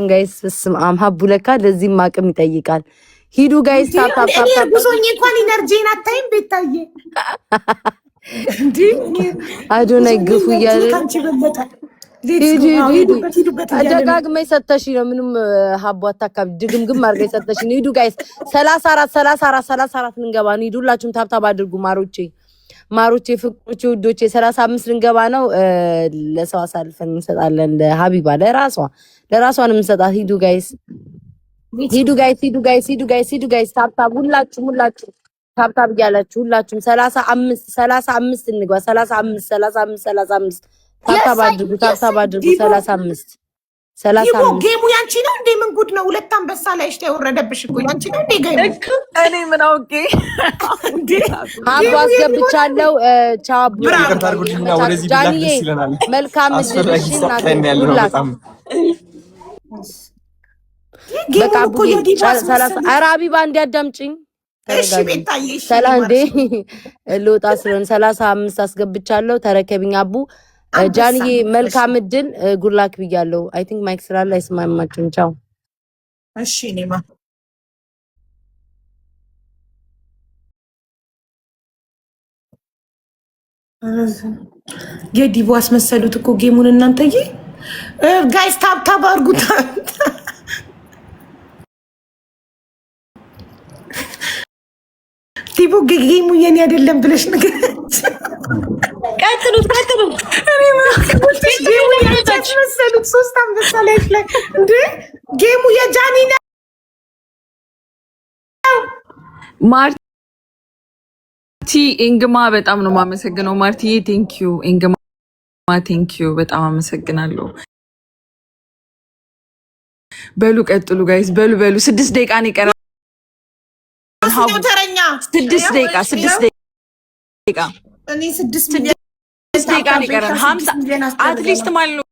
ጋይስ ስም ሀቡ ለካ ለዚህም አቅም ይጠይቃል። ሂዱ ጋይስ ታፕ ታፕ ታፕ ታፕ ጉዞኝ እንኳን ኢነርጂን አታይም ቤታዬ እንዴ አዶናይ ግፉ እያለ ደጋግመሽ ሰተሽ ነው ምንም ሀቡ አታካብ ድግምግም አድርገሽ ሰተሽ ነው። ሂዱ ጋይስ 34 ልንገባ ነው። ሂዱላችሁም ታፕ ታፕ አድርጉ ማሮቼ ፍቅሮቼ ውዶቼ 35 ልንገባ ነው። ለሰው አሳልፈን እንሰጣለን። ለሀቢባ ለራሷ ነው የምንሰጣት። ሂዱ ጋይስ ታፕ ታፕ ሁላችሁም ታፕ ታፕ እያላችሁ ሁላችሁም 35 እንግባ 35 ታፕ ታፕ አድርጉ 35 ጌሙ ያንቺ ነው እንዴ? ምን ጉድ ነው? ሁለት አንበሳ ላይ ተወረደብሽ እኮ ያንቺ ነው እንዴ? ጌሙ እኔ ምን አውቄ እንዴ? ሀቡ አስገብቻለሁ። ቻው ጃኒዬ መልካም እድልሽን ናትሁላችሁ በቃ ቡዬ 30 አራቢባ እንዲያዳምጪኝ እሺ ቤታዬ እሺ ሰላም እንዴ ልወጣ ስለሆነ 35 አስገብቻለሁ። ተረከብኝ አቡ ጃኒዬ መልካም እድል ጉድላክ ብያለሁ። አይ ቲንክ ማይክ ስላለ አይስማማችሁም። ቻው እሺ ኔማ የዲቦ አስመሰሉት እኮ ጌሙን እናንተዬ። ጋይስ ታፕ ታፕ አድርጉት። ዲቦ ጌሙ የኔ አይደለም ብለሽ ነገር ቀጥሉ። እኔ ማለት ጌሙ ያስመሰሉት 3 አንበሳ ላይ እንዴ ጌሙ የጃኒ ነው። ማርቲ ኤንግማ በጣም ነው የማመሰግነው። ማርቲዬ ቴንኪዩ። ኤንግማ ቴንኪዩ በጣም አመሰግናለሁ። በሉ ቀጥሉ ጋይስ በሉ 6 ደቂቃ ነው የቀረው። ተረኛ 6 ደቂቃ እኔ 6 ደቂቃ ነው የቀረን። 50 አትሊስት ማለት ነው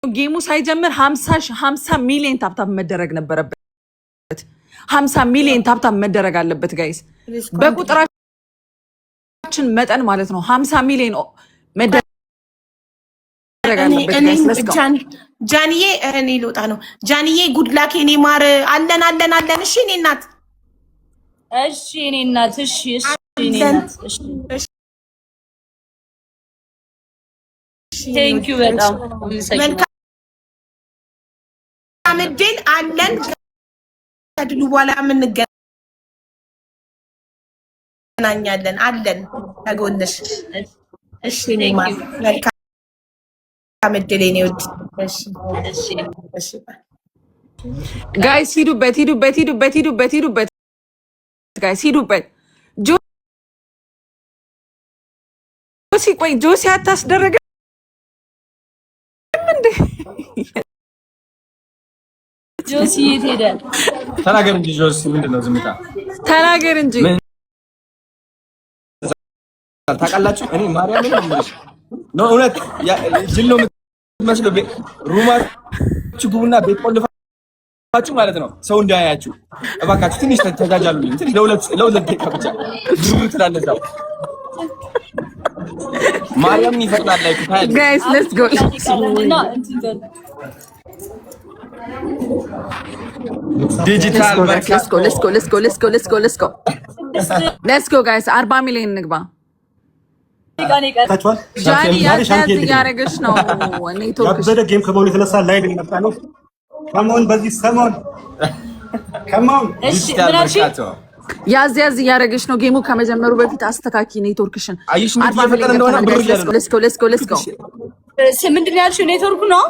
ጌሙ ሳይጀምር 50 ሚሊዮን ታፕታፕ መደረግ ነበረበት። 50 ሚሊዮን ታፕታፕ መደረግ አለበት ጋይስ፣ በቁጥራችን መጠን ማለት ነው። 50 ሚሊዮን መደረግ አለበት ጋይስ። ጃኒዬ እኔ ልወጣ ነው። ጃኒዬ ጉድላክ እኔ ማር አለን። እሺ እኔ እናት እሺ እኔ እናት እሺ ቴንክ ዩ በጣም መልካም እድል አለን። ከድሉ በኋላ የምንገናኛለን አለን ተጎንሽ። እሺ መልካም እድል የኔ ውድ። እሺ ጋይስ ሂዱበት ጋይስ ሂዱበት። ጆሲ ቆይ ጆሲ አታስደረገ ጆሲ የት ሄደ? ተናገር እንጂ ጆሲ ምንድነው ዝምታ? ተናገር እንጂ ታውቃላችሁ። እኔ ማርያም ነው እውነት ጅል ነው የምትመስለው። ሩማችሁ ግቡና ቤት ቆልፋችሁ ማለት ነው ሰው እንዳያያችሁ። እባካችሁ ትንሽ ተጃጃሉልኝ። ትንሽ ለሁለት ደቂቃ ብቻ ትላለዛው ማርያም ይፈቅዳል ላይ ጋይስ ሌትስ ጎ ዲጂታል ሌትስ ጎ ጋይስ 40 ሚሊዮን እንግባ። ጃኒ ያዝ እያደረገች ነው። ኔትወርክ ያበደ ጌም ከመሆኑ የተነሳ ላይቭ እየመጣ ነው። ከመሆን በዚህ ሰሞን ከመሆን ያዝ እያደረገች ነው። ጌሙ ከመጀመሩ በፊት አስተካኪ ኔትወርክሽን። 40 ሚሊዮን ሌትስ ጎ ምንድን ነው ያልሽው? ኔትወርኩ ነው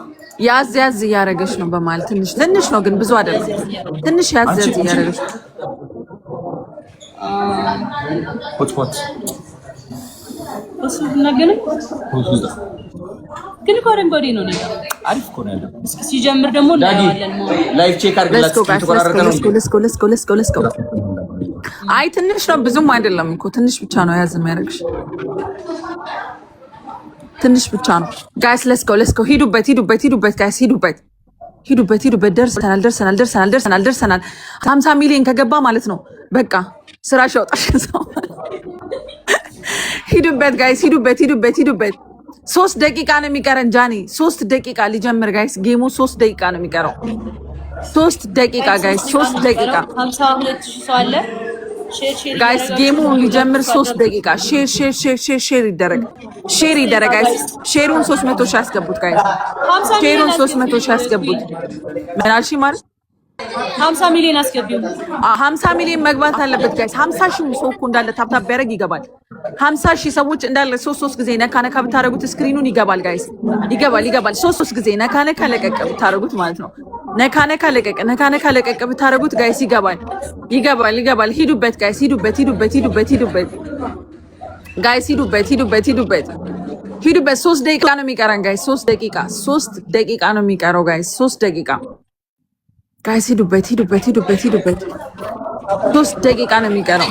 ያዝ እያደረገች ነው በማለት ትንሽ ነው ግን ብዙ አይደለም። ትንሽ ያዝ እያደረገች ነው። ሆትፖት እሱ ግን ኮረንበሪ ነው ነገር አሪፍ እኮ ነው ያለው። እስኪ ሲጀምር ደግሞ እናያለን። ላይቭ ቼክ አድርግላችሁ ተቆራረጠ ነው። ሌትስ ጎ አይ ትንሽ ነው ብዙም አይደለም እኮ ትንሽ ብቻ ነው ያዝ የሚያደርግሽ ትንሽ ብቻ ነው ጋይስ። ሌትስ ጎ ሂዱበት ጋይስ ሂዱበት። ደርሰናል 50 ሚሊዮን ከገባ ማለት ነው በቃ ስራሽ ያውጣሽ። ሂዱበት ጋይስ ሂዱበት 3 ደቂቃ ነው የሚቀረን ጃኒ 3 ደቂቃ ሊጀምር ጋይስ ጌሙ 3 ደቂቃ ነው የሚቀረው 3 ደቂቃ ጋይስ 3 ደቂቃ 52000 ሰው አለ ጋይስ ጌሙ ሊጀምር 3 ደቂቃ ሼር ይደረግ ጋይስ ሼሩን 300 ሺህ ያስገቡት ጋይስ ሼሩን 300 ሺህ ያስገቡት ምናልሽ ማለት 50 ሚሊዮን አስገቢው 50 ሚሊዮን መግባት አለበት ጋይስ 50 ሺህ ሰው እኮ እንዳለ ታፕታፕ ያደርግ ይገባል 50 ሺህ ሰዎች እንዳለ 3 ጊዜ ነካ ብታረጉት ስክሪኑን ይገባል ጋይስ ይገባል 3 ጊዜ ነካ ለቀቅ ብታረጉት ማለት ነው ነካ ለቀቅ ብታረጉት ጋይስ ይገባል ሂዱበት ጋይስ ሂዱበት ጋይስ ሂዱበት 3 ደቂቃ ነው የሚቀረን ጋይስ 3 ደቂቃ ነው የሚቀረው ጋይስ 3 ደቂቃ ጋይስ ሂዱበት 3 ደቂቃ ነው የሚቀረው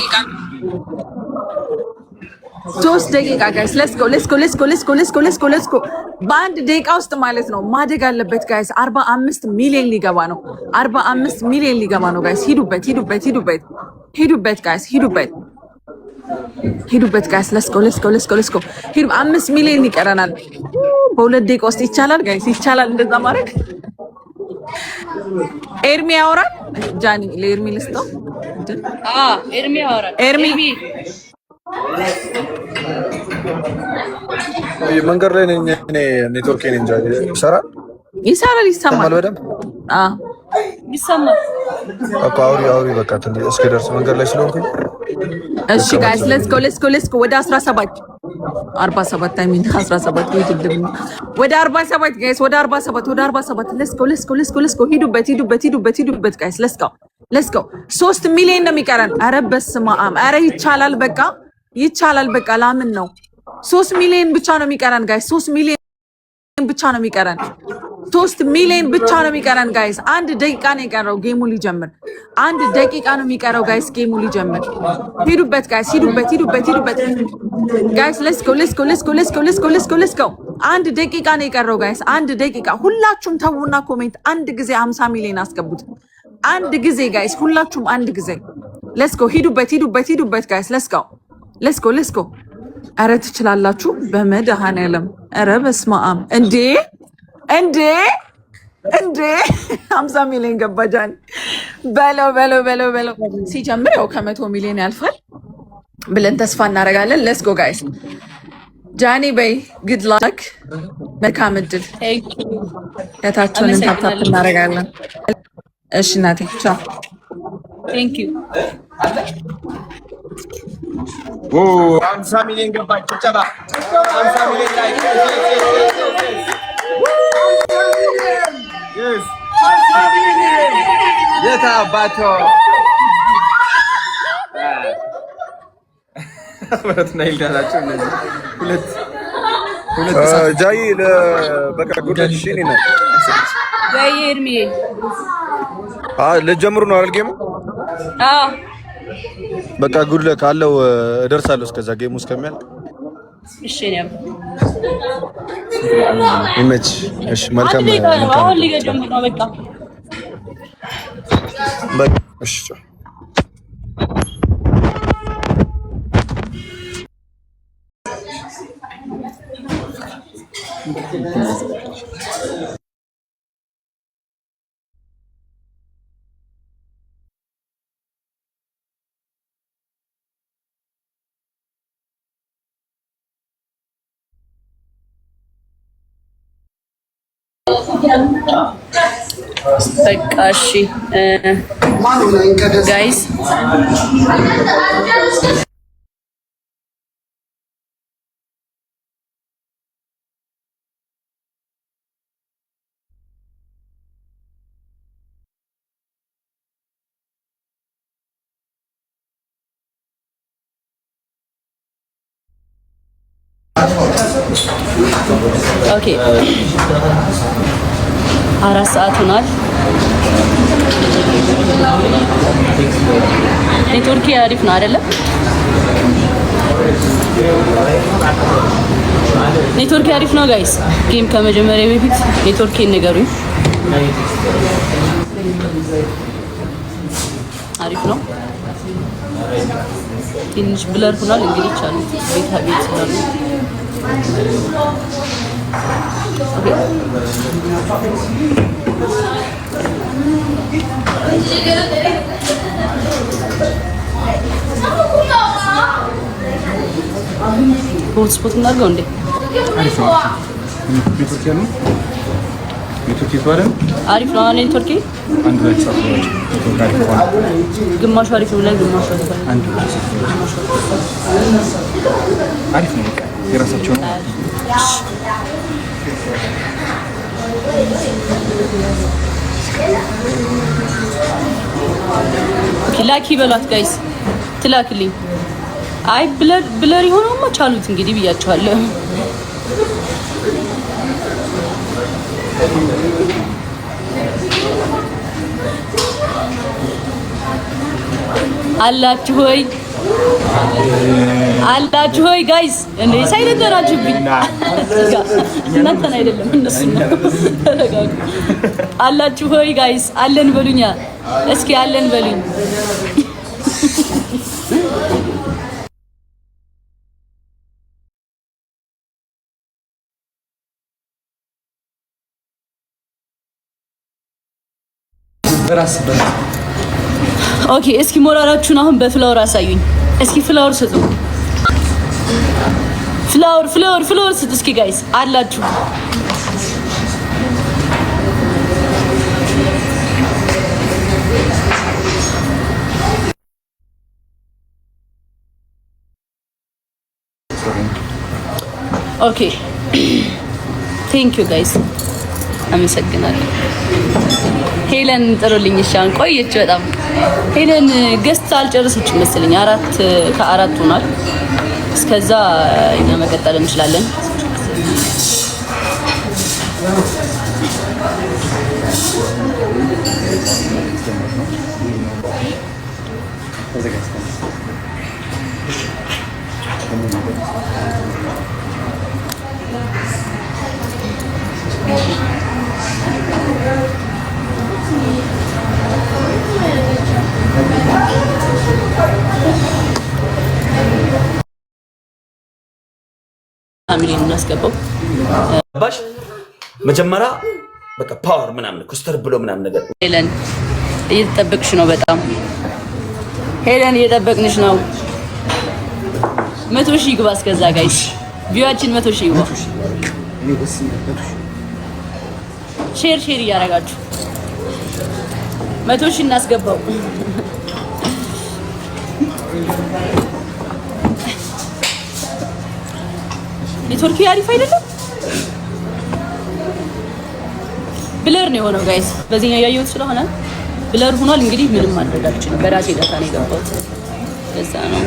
3 ደቂቃ ጋይስ ሌትስ ጎ በአንድ ደቂቃ ውስጥ ማለት ነው ማደግ አለበት ጋይስ 45 ሚሊዮን ሊገባ ነው 45 ሚሊዮን ሊገባ ነው ጋይስ ሂዱበት ጋይስ ሂዱበት ጋይስ ሌትስ ጎ ሂዱ 5 ሚሊዮን ይቀረናል በሁለት ደቂቃ ውስጥ ይቻላል ጋይስ ይቻላል እንደዛ ማድረግ ኤርሚ ያወራል ጃኒ ለኤርሚ ልስጠው ኤርሚ ያወራል ኤርሚ መንገድ ላይ ነኝ እኔ ኔትወርክ ነኝ እንጂ ይሰማል በደምብ ይሰማል እኮ አውሪ በቃ ትንሽ እስከደርስ መንገድ ላይ ስለሆንኩኝ እሺ ጋይስ ሌትስ ጎ ወደ 17 47 ታይም 17 ይድልም ወደ 47 ጋይስ ወደ 47 ሌትስ ጎ ሂዱበት ጋይስ ሌትስ ጎ 3 ሚሊዮን ነው የሚቀረን ኧረ በስመ አብ ኧረ ይቻላል በቃ ላምን ነው 3 ሚሊዮን ብቻ ነው የሚቀረን ጋይስ 3 ሚሊዮን ብቻ ነው የሚቀረን 3 ሚሊዮን ብቻ ነው የሚቀረን ጋይስ 1 ደቂቃ ነው የቀረው ጌሙ ሊጀምር 1 ደቂቃ ነው የሚቀረው ጋይስ ጌሙ ሊጀምር ሂዱበት ጋይስ ሂዱበት ጋይስ ሌትስ ጎ 1 ደቂቃ ነው የቀረው ጋይስ 1 ደቂቃ ሁላችሁም ተውና ኮሜንት 1 ጊዜ 50 ሚሊዮን አስገቡት 1 ጊዜ ጋይስ ሁላችሁም 1 ጊዜ ሌትስ ጎ ሂዱበት ጋይስ ሌትስ ጎ ኧረ ትችላላችሁ በመድኃኔዓለም ኧረ በስመ አብ እንዴ 50 ሚሊዮን ገባ ጃኒ በለው ሲጀምር ያው ከ100 ሚሊዮን ያልፋል ብለን ተስፋ እናደርጋለን ሌትስ ጎ ጋይስ ጃኒ በይ ጉድ ላክ መልካም እድል የታችንን ታፕታፕ እናደርጋለን እሺ እናቴ ቻው ቴንክ ዩ 50 ሚሊዮን ገባች ጭብጨባ 50 ሚሊዮን ላይ yes የታ አባቶ ማለት ነው ይላላችሁ እነዚህ ሁለት ጃይ በቃ ጉዳይ እሺ ነው ጃይ ኤርሚ ልጀምሩ ነው አይደል ጌሙ በቃ ጉድ ለክ አለው እደርሳለሁ እስከዛ ጌሙ እስከሚያልቅ እሺ ነው ይመች እሺ መልካም አሁን ሊገጀምር ነው በቃ እሺ በቃ እሺ ጋይስ ኦኬ 4 ሰዓት ሆኗል። ኔትወርክ አሪፍ ነው አይደለም? ኔትወርክ አሪፍ ነው ጋይስ። ጌም ከመጀመሪያ በፊት ኔትወርኬን ንገሩኝ። አሪፍ ነው። ትንሽ ብለር ሆኗል እንግዲህ ቻሉ ቤት ስላሉ ሆትስፖት እናድርገው እንዴ? አሪፍ ነው። ኔትወርክ ግማሹ አሪፍ ነው ላይ ግማሹ አሪፍ ነው። የራሳቸው ነው። ኦኬ ላኪ በሏት ጋይስ ትላክልኝ። አይ ብለር ይሆናማ ቻሉት እንግዲህ ብያቸዋለሁ። አላችሁ ሆይ ጋይስ እንዴ ሳይለንት ናችሁብኝ። እናንተን አይደለም እነሱ ነው። ተረጋጉ። አላችሁ ሆይ ጋይስ አለን በሉኛ። እስኪ አለን በሉኝ። ኦኬ እስኪ ሞራላችሁን አሁን በፍላወር አሳዩኝ። እስኪ ፍላወር ስጡ። ፍላወር ስጡ እስኪ ጋይስ አላችሁ። ኦኬ ቴንክ ዩ ጋይስ አመሰግናለሁ። ሄለን ጥሩልኝ። እሺ አሁን ቆየች በጣም ሄለን ገስት አልጨረሰችም መሰለኝ። ከአራት ሆኗል። እስከዛ እኛ መቀጠል እንችላለን። ፋሚሊ እናስገባው ባሽ መጀመሪያ በቃ ፓወር ምናምን ኮስተር ብሎ ምናምን ነገር ሄለን እየተጠበቅሽ ነው። በጣም ሄለን እየጠበቅንሽ ነው። 100 ሺህ ግባ እስከዛ ጋይስ ቪዋችን 100 ሺህ ግባ። ሼር እያደረጋችሁ 100 ሺህ እናስገባው። ኔትወርክ አሪፍ አይደለም። ብለር ነው የሆነው ጋይስ። በዚህኛው ያየሁት ስለሆነ ብለር ሆኗል። እንግዲህ ምንም ማድረግ አልችልም። በራሴ ዳታ ነው የገባሁት። ለዛ ነው።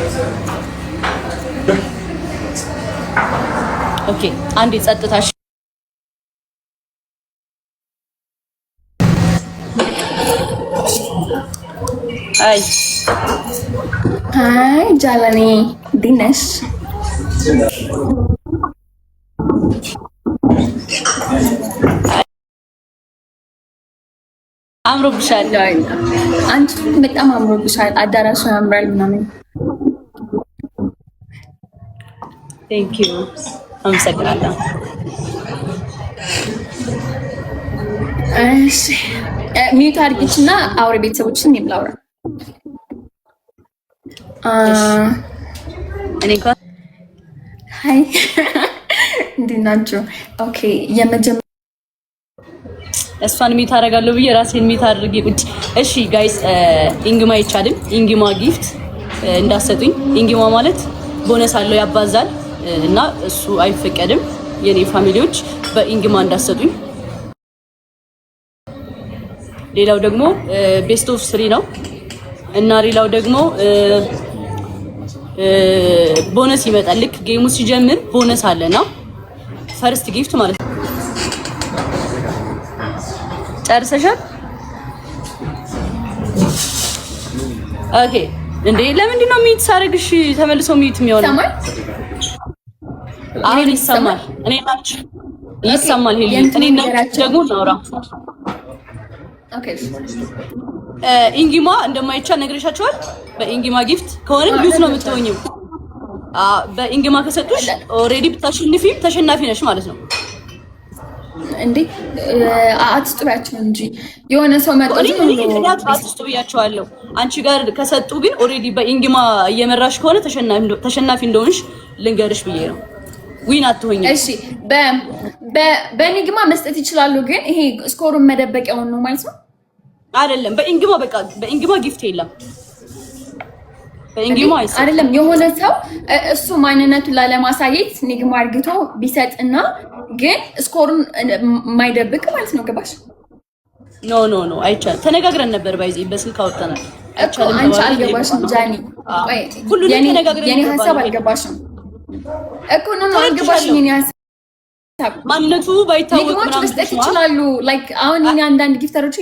ኦኬ አንዴ ጸጥታሽ አይ ጃለኔ ዲነሽ አምሮብሻል። አንቺ በጣም አምሮብሻል። አዳራሹ ያምራል ምናምን። ቴንክ ዩ አመሰግናለሁ። እሺ ሚዩት አድርጊችና አውሪ ቤተሰቦችን ይብላውራ። እኔ እንኳን ሃይ እንዴት ናችሁ? ኦኬ የመጀመሪያ እሷን ሚት አደርጋለሁ ብዬ ራሴን ሚት አድርጌ ቁጭ። እሺ ጋይስ ኢንግማ አይቻልም። ኢንግማ ጊፍት እንዳሰጡኝ። ኢንግማ ማለት ቦነስ አለው ያባዛል እና እሱ አይፈቀድም። የኔ ፋሚሊዎች በኢንግማ እንዳሰጡኝ። ሌላው ደግሞ ቤስት ኦፍ 3 ነው እና ሌላው ደግሞ ቦነስ ይመጣል። ልክ ጌሙ ሲጀምር ቦነስ አለና ፈርስት ጊፍት ማለት ነው። ጨርሰሻል? ኦኬ እንዴ ለምንድን ነው ሚት ሳረግሽ ተመልሶ ሚት የሚሆነው? አሁን ይሰማል። እኔ ናችሁ ይሰማል። ሄሊ እኔ ናችሁ ደግሞ ናውራ። ኦኬ ኢንጊማ እንደማይቻል ነግሬሻቸዋል። በኢንጊማ ጊፍት ከሆነ ሉዝ ነው የምትሆኚው። በኢንግማ ከሰጡሽ ኦልሬዲ ብታሸንፊም ተሸናፊ ነሽ ማለት ነው እንዴ አትስጡያቸው እንጂ የሆነ ሰው መጥቶ አትስጡ ብያቸዋለሁ። አንቺ ጋር ከሰጡ ግን ኦልሬዲ በኢንግማ እየመራሽ ከሆነ ተሸናፊ እንደሆንሽ ልንገርሽ ብዬ ነው። ዊን አትሆኝ። እሺ በኢንግማ መስጠት ይችላሉ፣ ግን ይሄ ስኮሩን መደበቂያውን ነው ማለት ነው አይደለም። በኢንግማ በቃ በኢንግማ ጊፍት የለም። በኢንግማ አይደለም የሆነ ሰው እሱ ማንነቱን ላለማሳየት ንግማ አርግቶ ቢሰጥና ግን ስኮሩን የማይደብቅ ማለት ነው። ገባሽ? ኖ አይቻልም። ተነጋግረን ነበር ባይዚ በስልክ አውጥተናል። አይቻልም። አንቺ አልገባሽም ጃኒ። የኔ ሀሳብ አልገባሽም እኮ ነው አልገባሽም። የኔ ሀሳብ ማንነቱ ባይታወቅ ምናምን መስጠት ይችላሉ። ላይክ አሁን የኔ አንዳንድ ጊፍተሮች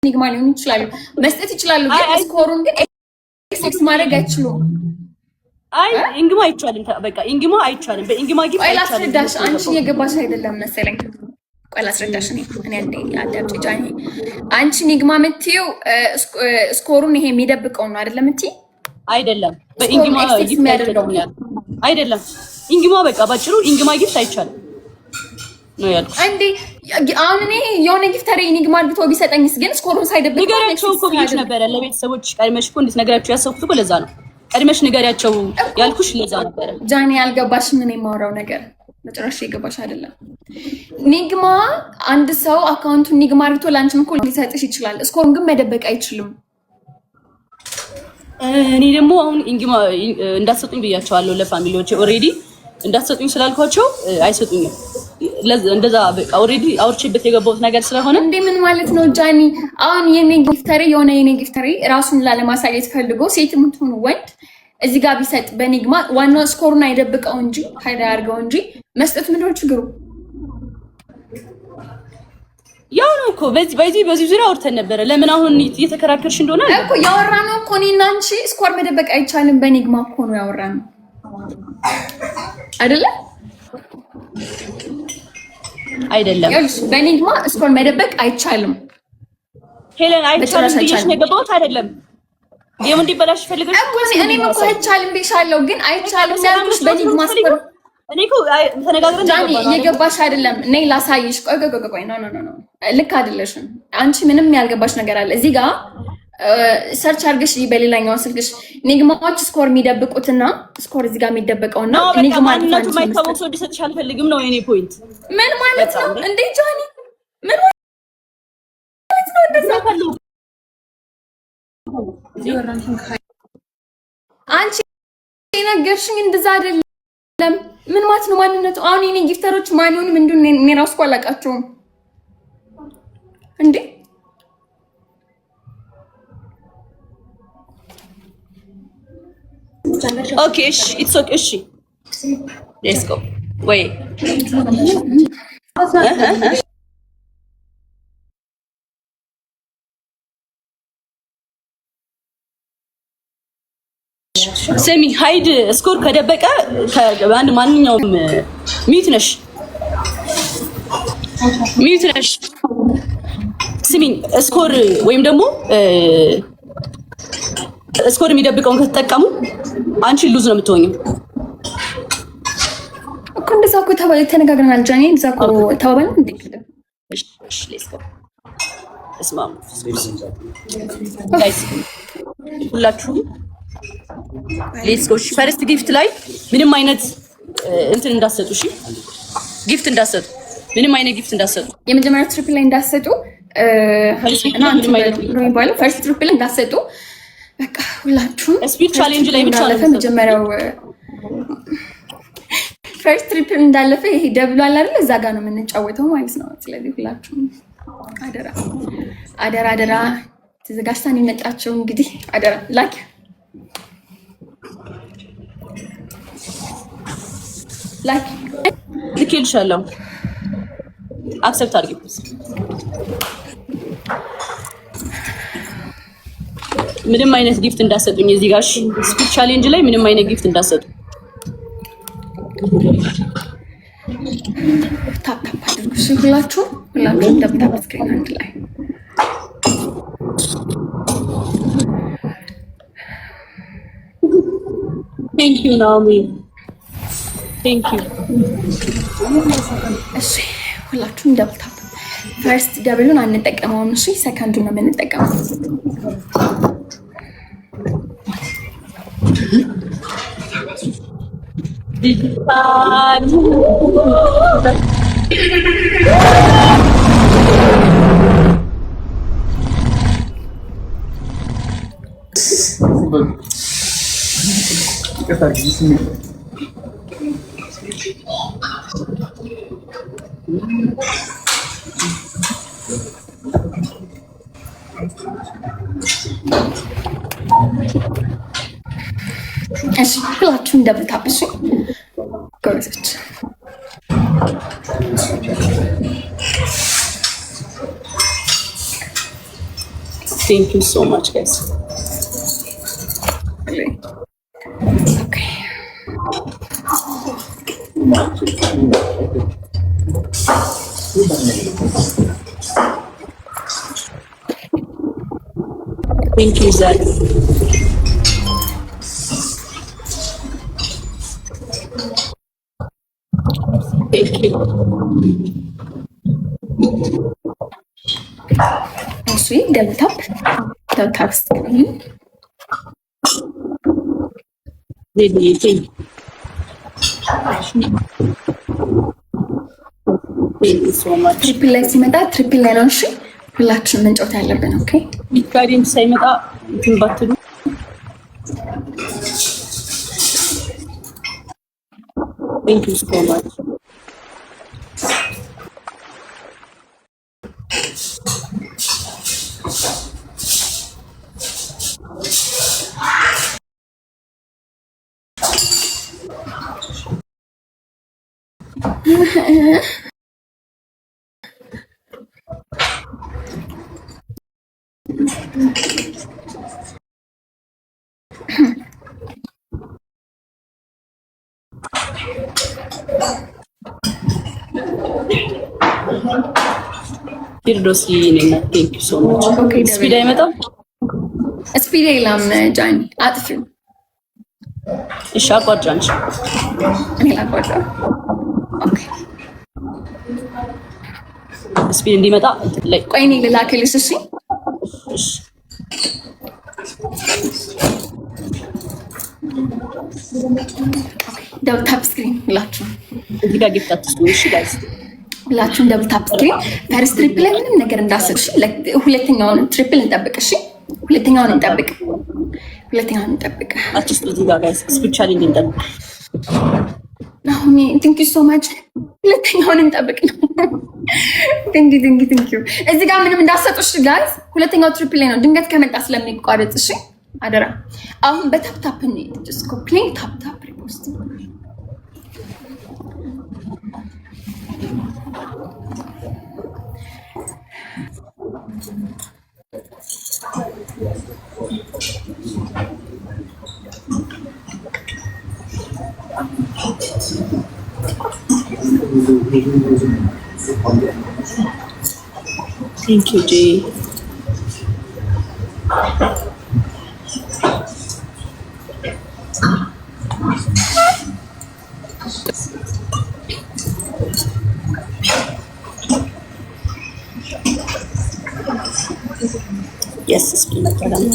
ንግማ ሊሆኑ ይችላሉ፣ መስጠት ይችላሉ፣ ግን ስኮሩን ግን ኤክስ ማድረግ አይችሉም። አይ ኢንግማ አይቻልም። በቃ ኢንግማ አይቻልም። በኢንግማ ጊፍት አይቻልም። ላስረዳሽ፣ አንቺ የገባሽ አይደለም መሰለኝ። ቆይ ላስረዳሽ። እኔ አዳምጪ ጃኒ። አንቺ ንግማ የምትይው ስኮሩን ይሄ የሚደብቀው ነው አይደለም የምትይ? አይደለም በኢንግማ ጊፍት የሚያደርገው አይደለም። ኢንግማ በቃ ባጭሩ ኢንግማ ጊፍት አይቻልም ነው ያልኩት። አንዴ አሁን እኔ የሆነ ጊፍተር ንግማ አድርጎ ቢሰጠኝስ ግን ስኮሩን ሳይደብቅ ንገሪያቸው እኮ ብዬሽ ነበረ። ለቤተሰቦች ቀድመሽ እኮ እንድትነግራቸው ያሰብኩት እኮ ለዛ ነው። ቀድመሽ ንገሪያቸው ያልኩሽ ለዛ ነበረ። ጃኒ ያልገባሽ ምን የማወራው ነገር መጨረሻ የገባሽ አይደለም። ንግማ አንድ ሰው አካውንቱን ንግማ አድርጎ ላንቺም እኮ ሊሰጥሽ ይችላል፣ ስኮሩን ግን መደበቅ አይችልም። እኔ ደግሞ አሁን ኢንግማ እንዳትሰጡኝ ብያቸዋለሁ ለፋሚሊዎቼ። ኦልሬዲ እንዳትሰጡኝ ስላልኳቸው አይሰጡኝም። እንደዛ በቃ ኦልሬዲ አውርቼበት የገባሁት ነገር ስለሆነ እንዴ ምን ማለት ነው ጃኒ? አሁን የኔ ጊፍተሪ ራሱን ላለማሳየት ፈልጎ ሴትም ትሁን ወንድ እዚህ ጋር ቢሰጥ በኒግማ ዋናው ስኮሩን አይደብቀው እንጂ ሀይዳ ያርገው እንጂ መስጠት ምንድነው ችግሩ? ያው ነው እኮ በዚህ ዙሪያ አውርተን ነበረ። ለምን አሁን እየተከራከርሽ እንደሆነ እኮ ያወራነው እኮ እኔና አንቺ ስኮር መደበቅ አይቻልም በኒግማ እኮ ነው ያወራነው አይደለም? በኒግማ ስኮር መደበቅ አይቻልም። ሄለን አይቻልም ብዬሽ ነው የገባሁት አይደለም? ጌሙ እንዲበላሽ ፈልገሽ እኮ እኔም እኮ አይቻልም ብዬሻለሁ፣ ግን አይቻልም ያልኩሽ በኒግማ ስኮር እኔ እኮ ተነጋግረን ጃኒ እየገባሽ አይደለም። ነይ ላሳይሽ። ቆይ ኖ ልክ አይደለሽም። አንቺ ምንም ያልገባሽ ነገር አለ እዚህ ጋር። ሰርች አድርገሽ በሌላኛው ስልክሽ ኒግማዎች ስኮር የሚደብቁትና ስኮር እዚህ ጋር የሚደበቀውና ኒግማ ማንነቱ የማይታወቅ ሰው እንዲሰጥሽ አልፈልግም ነው የኔ ፖይንት። ምን ማለት ነው እንዴ ጃኒ? ምን ማለት ነው እንደዛ? አንቺ የነገርሽኝ እንደዛ አይደለም። ምን ማለት ነው ማንነቱ? አሁን የኔ ጊፍተሮች ማን ይሁን ምንድን ነው እኔ ራሱ አላውቃቸውም እንዴ። ኦኬ እሺ ኢትስ ኦኬ እሺ ሌትስ ጎ ወይ ስሚ ሃይድ ስኮር ከደበቀ ከአንድ ማንኛውም ሚት ነሽ ስሚኝ ስኮር ወይም ደግሞ ስኮር የሚደብቀውን ከተጠቀሙ አንቺ ሉዝ ነው የምትሆኝው እኮ። እንደዛ እኮ ተነጋግረናል ጃኒ። እንደዛ እኮ ተባባልን እንዴ? እሺ ሌትስ ጎ እስማም ጋይስ ሁላችሁም ሌትስ ጎ። ፈርስት ጊፍት ላይ ምንም አይነት እንትን እንዳሰጡ፣ እሺ ጊፍት እንዳሰጡ፣ ምንም አይነት ጊፍት እንዳሰጡ፣ የመጀመሪያው ትሪፕል ላይ እንዳሰጡ እና ምንም አይነት ፈርስት ትሪፕል ላይ እንዳሰጡ። በቃ ሁላችሁም ስፒድ ቻሌንጅ ላይ ብቻ ነው መጀመሪያው ፈርስት ትሪፕል እንዳለፈ ይሄ ደብሎ አለ አይደል? እዛ ጋር ነው የምንጫወተው ማለት ነው። ስለዚህ ሁላችሁም አደራ ተዘጋጅተን የመጣቸው እንግዲህ አደራ ላክ ልኬልሻለሁ። አክሰፕት አድርጊ። ምንም አይነት ጊፍት እንዳሰጡኝ እዚህ ጋር ስፒድ ቻሌንጅ ላይ ምንም አይነት ጊፍት እንዳሰጡ። ታፕ አድርጉ። ሁላችሁም ደብዳቤ ስክሪን አንድ ላይ ቴንክ ዩ ናኦሚ። ቴንክ ዩ። እሺ ሁላችሁም ደብል ታፕ። ፈርስት ደብሉን አንጠቀመውም። እሺ ሰከንዱን ነው የምንጠቀመው። እሺ ሁላችሁም ደብል ታፕ። እሺ ጎበዞች። ቴንክ ዩ ሶ ማች ጋይስ። ቴንክ ዩ ዛክ። ቴንክ ዩ። እሺ ደብል ታፕ ትሪፕል ላይ ሲመጣ ትሪፕል ላይ ነው። እሺ ሁላችንም መንጫወት ያለብን። ኦኬ ቢካሪም ሳይመጣ እንትን ባትሉ ቴንክ ዩ ሶ ማች። ፊርዶስ ይኔና ቴንክ ዩ ሶ ማች። ኦኬ ስፒድ አይመጣም። ስፒድ የለም ጃኒ አጥፊው። እሺ አቋርጫንሽ። እኔ ላቋርጫ። ኦኬ ስፒድ እንዲመጣ ላይ ቆይ እኔ ልላክልሽ። እሺ እሺ ደብል ታፕ ስክሪን ሁላችሁ እዚህ ጋር ጊፍት አትስጡ። እሺ ጋይስ ሁላችሁም ደብል ታፕ ስክሪን። ፈርስት ትሪፕል ላይ ምንም ነገር እንዳሰብሽ፣ ሁለተኛውን ትሪፕል እንጠብቅ። እሺ ሁለተኛውን እንጠብቅ። አትስጡ። እዚህ ጋር ጋይስ ስፔሻሊ እንጠብቅ። አሁን ቴንክ ዩ ሶ ማች። ሁለተኛውን እንጠብቅ ነው። ቴንክ ዩ። እዚህ ጋር ምንም እንዳሰጡሽ ጋይስ። ሁለተኛው ትሪፕል ላይ ነው። ድንገት ከመጣ ስለሚቋረጥ እሺ አደራ። አሁን በታፕታፕ ነው ጀስት ኮፕሊንግ ታፕታፕ ሪፖስት። ቴንክ ዩ ጂ። Yes, ስፒድ መጣ ደግሞ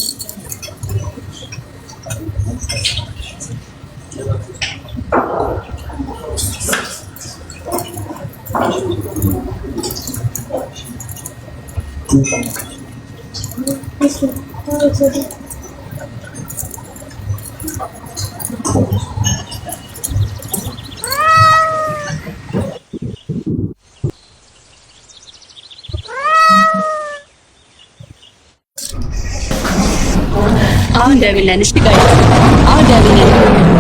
አሁን ደብል ነን። እሺ ጋይስ አሁን ደብል ነን።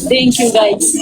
Thank you guys.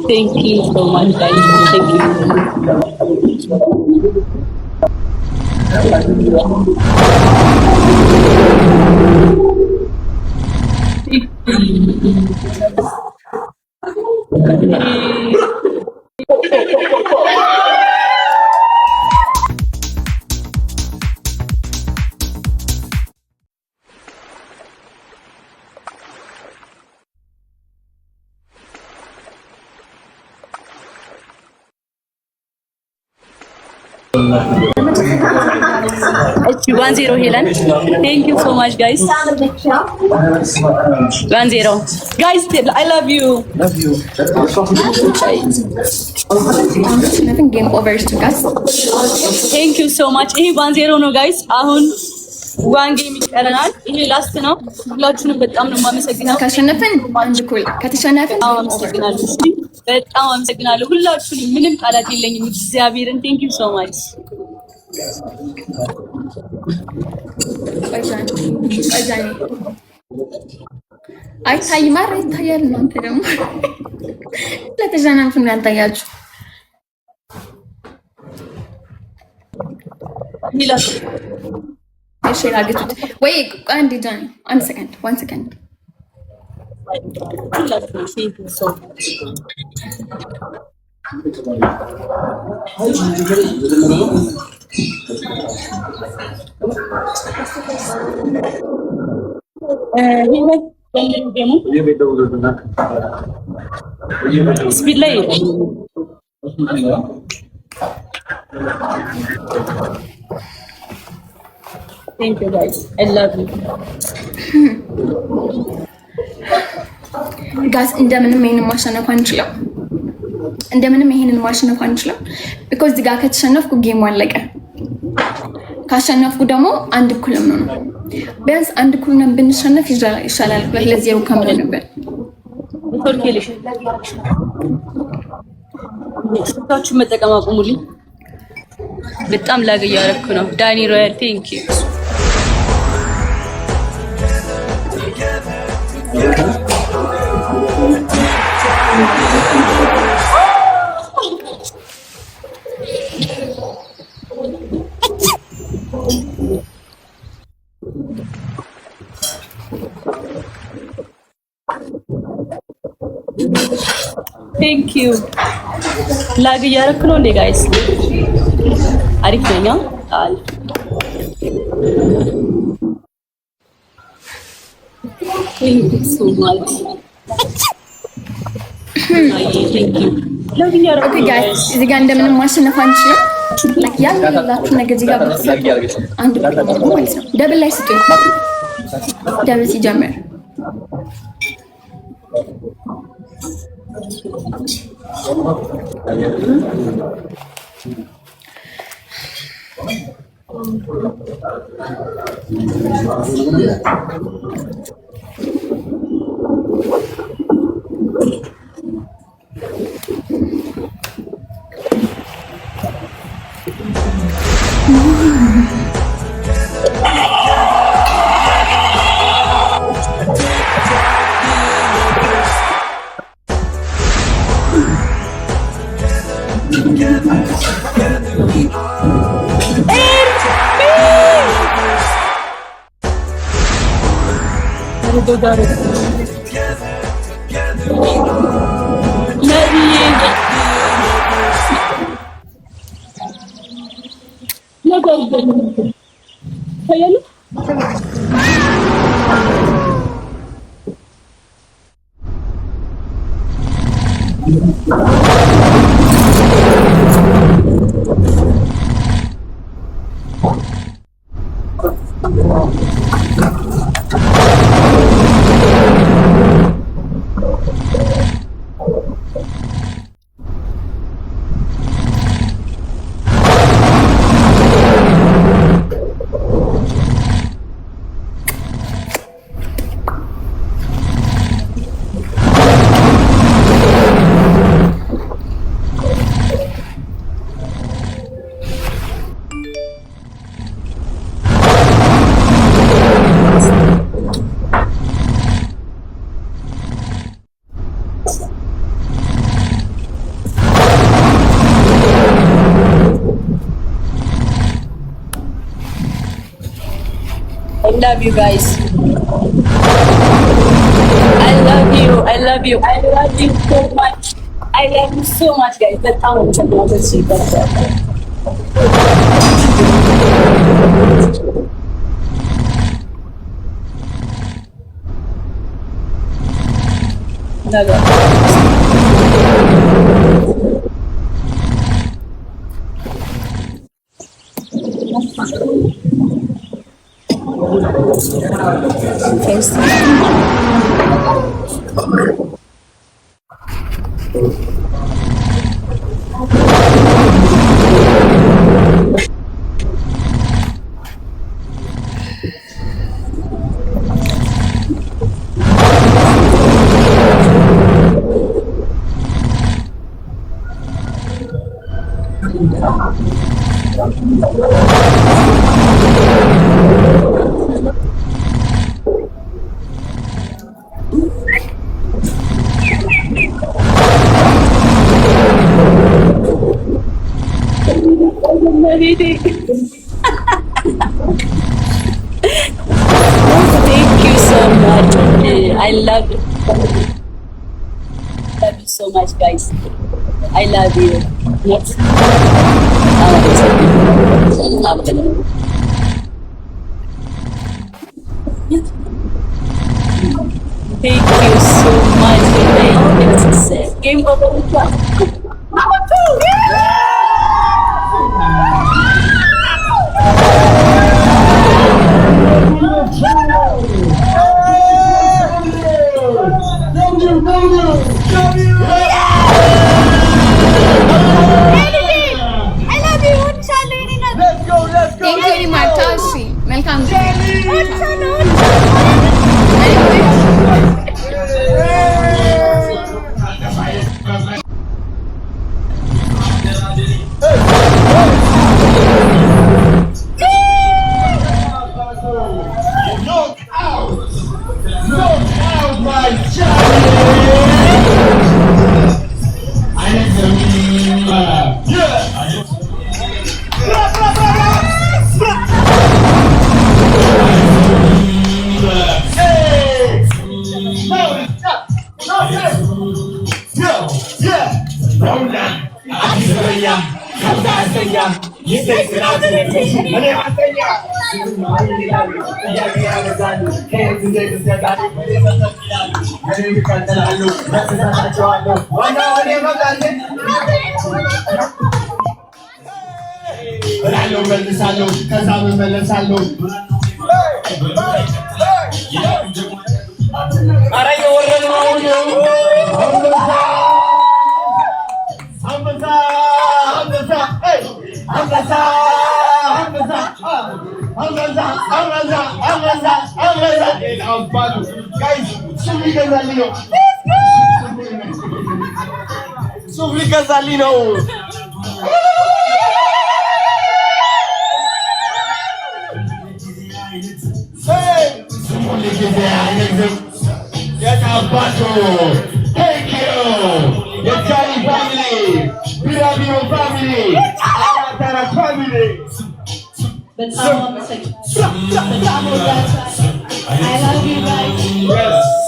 Thank you so much, guys. Thank you. It's 1-0 Helen. Thank you so much, guys. 1-0. Guys, I love you. Love you. Nothing game over to guys. Thank you so much. ይሄ 1-0 ነው guys. አሁን ዋን ጌም ይቀረናል። ይሄ ላስት ነው። ሁላችሁንም በጣም ነው የማመሰግነው። ካሸነፍን አንድ ኩል ከተሸነፍን አመሰግናለሁ። በጣም አመሰግናለሁ ሁላችሁንም። ምንም ቃላት የለኝም። እግዚአብሔርን ቴንክ ዩ ሶ ማች። አይታይም አይደል? ይታያል። እናንተ ደግሞ ለተሸነፍን ያልታያችሁ ይላል። እሺ አግቱት ወይ አንድ ጃኒ አንድ ሰከንድ 1 ሰከንድ ስፒድ ላይ Thank you guys. I love you. ጋዝ እንደምንም ይሄንን ማሸነፍ አንችልም። እንደምንም ይሄንን ማሸነፍ አንችልም። ቢኮዝ እዚህ ጋር ከተሸነፍኩ ጌሙ አለቀ። ካሸነፍኩ ደግሞ አንድ እኩል ነው። ቢያንስ አንድ እኩል ነው ብንሸነፍ ይሻላል። 2-0 ከምል ነበር። ስልካችሁን መጠቀም አቁሙልኝ። በጣም ላግ እያደረኩ ነው። ዳኒ ሮያል ቴንክ ዩ። ቴንክ ዩ ላግ እያደረክ ነው እንዴ ጋይስ? አሪፍ ነኝ። አሪፍ ቴንክ ዩ ሶ ማች ኦኬ ጋይስ እዚህ ጋር እንደምንም ማሸነፍ አንችልም። ላይክ ያላችሁ ነገር እዚህ ጋር አንድ ማለት ነው። ደብል ላይ ስጡኝ። ደብል ሲጀምር I love you guys. I love you. I love you. I love you so much. I love you so much, guys. That's how much I love you. Thank you so much. I love you. Love you so much, guys. I love you. Yes. Thank you so much. Game over. Thank you. Your Johnny family, Piramio family, Amatara family. I love you guys. Yes.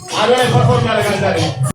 I don't know if